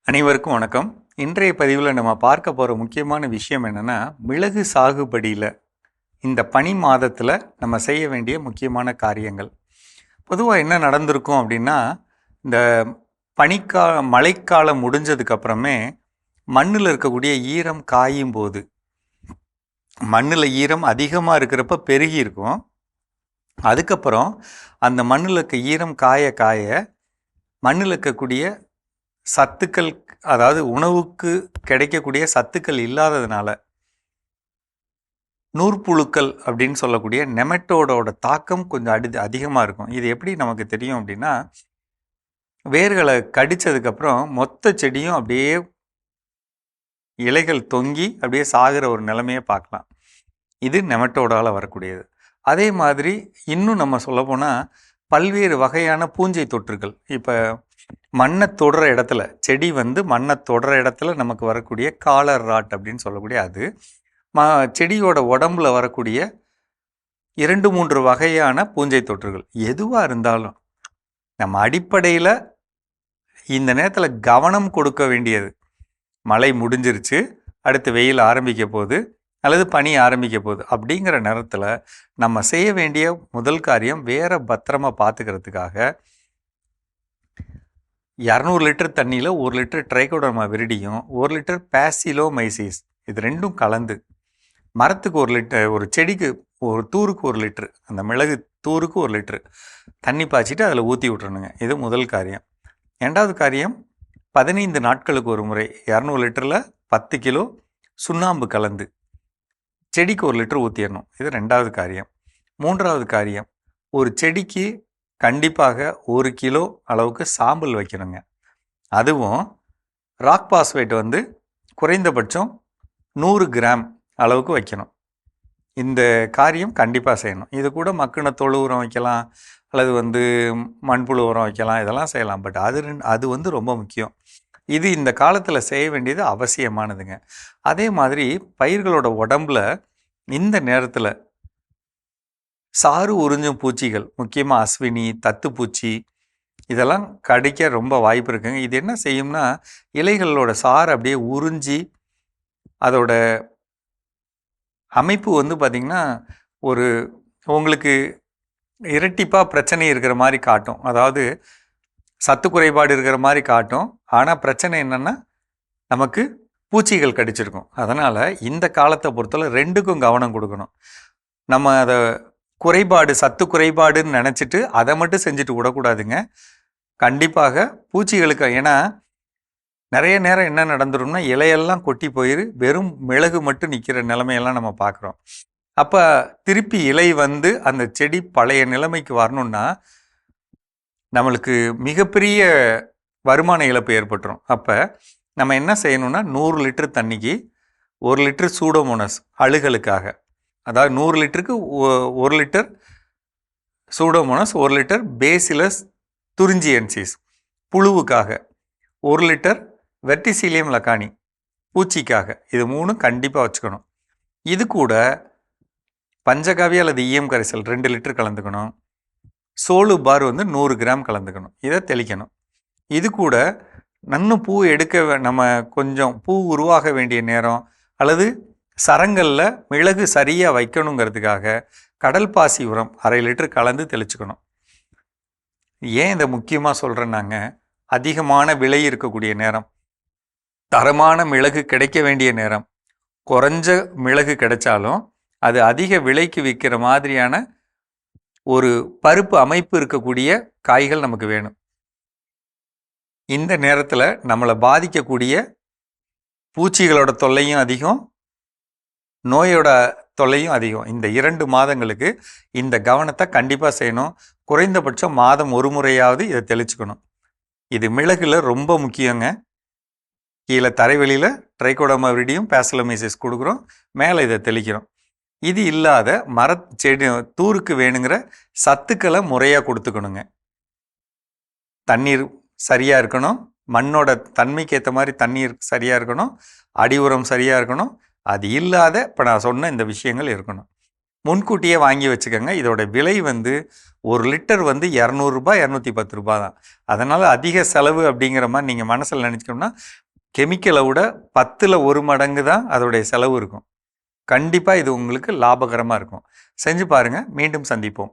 அனைவருக்கும் வணக்கம். இன்றைய பதிவில் நம்ம பார்க்க போகிற முக்கியமான விஷயம் என்னென்னா, மிளகு சாகுபடியில் இந்த பனி மாதத்தில் நம்ம செய்ய வேண்டிய முக்கியமான காரியங்கள். பொதுவாக என்ன நடந்திருக்கும் அப்படின்னா, இந்த மழைக்காலம் முடிஞ்சதுக்கப்புறமே மண்ணில் இருக்கக்கூடிய ஈரம் காயும் போது, மண்ணில் ஈரம் அதிகமாக இருக்கிறப்ப பெருகி இருக்கும். அதுக்கப்புறம் அந்த மண்ணில் இருக்க ஈரம் காய காய மண்ணில் இருக்கக்கூடிய சத்துக்கள், அதாவது உணவுக்கு கிடைக்கக்கூடிய சத்துக்கள் இல்லாததுனால நூற்புழுக்கள் அப்படின்னு சொல்லக்கூடிய நெமட்டோடோட தாக்கம் கொஞ்சம் அதிகமாக இருக்கும். இது எப்படி நமக்கு தெரியும் அப்படின்னா, வேர்களை கடித்ததுக்கப்புறம் மொத்த செடியும் அப்படியே இலைகள் தொங்கி அப்படியே சாகிற ஒரு நிலைமையை பார்க்கலாம். இது நெமட்டோடால் வரக்கூடியது. அதே மாதிரி இன்னும் நம்ம சொல்லப்போனால் பல்வேறு வகையான பூஞ்சை தொற்றுகள், இப்போ மண்ணை தொடுற இடத்துல, செடி மண்ணை தொடுற இடத்துல நமக்கு வரக்கூடிய காலர் ராட் அப்படின்னு சொல்லக்கூடிய அது செடியோட உடம்புல வரக்கூடிய 2-3 வகையான பூஞ்சை தொற்றுகள். எதுவாக இருந்தாலும் நம்ம அடிப்படையில் இந்த நேரத்தில் கவனம் கொடுக்க வேண்டியது, மழை முடிஞ்சிருச்சு, அடுத்து வெயில் ஆரம்பிக்க போகுது அல்லது பனி ஆரம்பிக்க போகுது அப்படிங்கிற நேரத்தில் நம்ம செய்ய வேண்டிய முதல் காரியம், வேற பத்திரமா பார்த்துக்கிறதுக்காக 200 லிட்டர் தண்ணியில் 1 லிட்டர் ட்ரைகோடர்மா விரிடியும் 1 லிட்டர் பேசிலோமைசிஸ் இது ரெண்டும் கலந்து மரத்துக்கு 1 லிட்டர், ஒரு செடிக்கு ஒரு தூருக்கு 1 லிட்டர், அந்த மிளகு தூருக்கு 1 லிட்டர் தண்ணி பாய்ச்சிட்டு அதில் ஊற்றி விட்றணுங்க. இது முதல் காரியம். 2வது காரியம், 15 நாட்களுக்கு ஒரு முறை 200 லிட்டரில் 10 கிலோ சுண்ணாம்பு கலந்து செடிக்கு 1 லிட்டர் ஊற்றிடணும். இது 2வது காரியம். 3வது காரியம், ஒரு செடிக்கு கண்டிப்பாக 1 கிலோ அளவுக்கு சாம்பல் வைக்கணுங்க. அதுவும் ராக் பாஸ்பேட் குறைந்தபட்சம் 100 கிராம் அளவுக்கு வைக்கணும். இந்த காரியம் கண்டிப்பாக செய்யணும். இது கூட மக்கின தொழு உரம் வைக்கலாம், அல்லது மண்புழு உரம் வைக்கலாம், இதெல்லாம் செய்யலாம். பட் அது ரொம்ப முக்கியம். இது இந்த காலத்தில் செய்ய வேண்டியது அவசியமானதுங்க. அதே மாதிரி பயிர்களோட உடம்புல இந்த நேரத்தில் சாறு உறிஞ்சும் பூச்சிகள், முக்கியமாக அஸ்வினி, தத்துப்பூச்சி, இதெல்லாம் கடிக்க ரொம்ப வாய்ப்பு இருக்குங்க. இது என்ன செய்யும்னா, இலைகளோட சாறு அப்படியே உறிஞ்சி அதோட அமைப்பு பார்த்திங்கன்னா ஒரு உங்களுக்கு இரட்டிப்பாக பிரச்சனை இருக்கிற மாதிரி காட்டும். அதாவது சத்து குறைபாடு இருக்கிற மாதிரி காட்டும். ஆனால் பிரச்சனை என்னென்னா, நமக்கு பூச்சிகள் கடிச்சிருக்கும். அதனால் இந்த காலத்தை பொறுத்தவரை 2க்கும் கவனம் கொடுக்கணும். நம்ம அதை குறைபாடு, சத்து குறைபாடுன்னு நினச்சிட்டு அதை மட்டும் செஞ்சுட்டு விடக்கூடாதுங்க. கண்டிப்பாக பூச்சிகளுக்கு, ஏன்னா நிறைய நேரம் என்ன நடந்துடும்னா, இலையெல்லாம் கொட்டி போயிரு, வெறும் மிளகு மட்டும் நிற்கிற நிலைமையெல்லாம் நம்ம பார்க்குறோம். அப்போ திருப்பி இலை அந்த செடி பழைய நிலைமைக்கு வரணும்னா நம்மளுக்கு மிகப்பெரிய வருமான இழப்பு ஏற்பட்டுரும். அப்போ நம்ம என்ன செய்யணும்னா, 100 லிட்டர் தண்ணிக்கு 1 லிட்டர் சூடோமோனஸ் அழுகலுக்காக, அதாவது 100 லிட்டருக்கு 1 litre Pseudomonas, 1 litre Bacillus thuringiensis புழுவுக்காக, 1 லிட்டர் வெர்டிசிலியம் லக்கானி பூச்சிக்காக, இது 3 கண்டிப்பாக வச்சுக்கணும். இது கூட பஞ்சகாவியா அல்லது ஈயம் கரைசல் 2 லிட்டர் கலந்துக்கணும். சோளு பார் 100 கிராம் கலந்துக்கணும். இதை தெளிக்கணும். இது கூட நன்னும் பூ நம்ம கொஞ்சம் பூ உருவாக வேண்டிய நேரம் அல்லது சரங்களில் மிளகு சரியாக வைக்கணுங்கிறதுக்காக கடல் பாசி உரம் 1/2 லிட்டர் கலந்து தெளிச்சுக்கணும். ஏன் இதை முக்கியமாக சொல்கிறேன்னாங்க, அதிகமான விலை இருக்கக்கூடிய நேரம், தரமான மிளகு கிடைக்க வேண்டிய நேரம், குறைஞ்ச மிளகு கிடைச்சாலும் அது அதிக விலைக்கு விற்கிற மாதிரியான ஒரு பருப்பு அமைப்பு இருக்கக்கூடிய காய்கள் நமக்கு வேணும். இந்த நேரத்தில் நம்மளை பாதிக்கக்கூடிய பூச்சிகளோட தொல்லையும் அதிகம், நோயோட தொல்லையும் அதிகம். இந்த 2 மாதங்களுக்கு இந்த கவனத்தை கண்டிப்பாக செய்யணும். குறைந்தபட்சம் மாதம் ஒரு முறையாவது இதை தெளிச்சுக்கணும். இது மிளகுல ரொம்ப முக்கியங்க. கீழே தரைவெளியில் ட்ரைகோடர்மா விரிடியும் பேசிலோமைசிஸ் கொடுக்குறோம், மேலே இதை தெளிக்கிறோம். இது இல்லாத செடி தூருக்கு வேணுங்கிற சத்துக்களை முறையாக கொடுத்துக்கணுங்க. தண்ணீர் சரியாக இருக்கணும், மண்ணோட தன்மைக்கு ஏற்ற மாதிரி தண்ணீர் சரியாக இருக்கணும், அடி உரம் சரியாக இருக்கணும். அது இல்லாத இப்போ நான் சொன்ன இந்த விஷயங்கள் இருக்கணும். முன்கூட்டியே வாங்கி வச்சுக்கோங்க. இதோட விலை வந்து 1 லிட்டர் வந்து ரூ. 200 210 தான். அதனால் அதிக செலவு அப்படிங்கிற மாதிரி நீங்கள் மனசில் நினச்சிக்கணும்னா கெமிக்கலை விட 10ல் 1 மடங்கு தான் அதோடைய செலவு இருக்கும். கண்டிப்பாக இது உங்களுக்கு லாபகரமாக இருக்கும். செஞ்சு பாருங்கள். மீண்டும் சந்திப்போம்.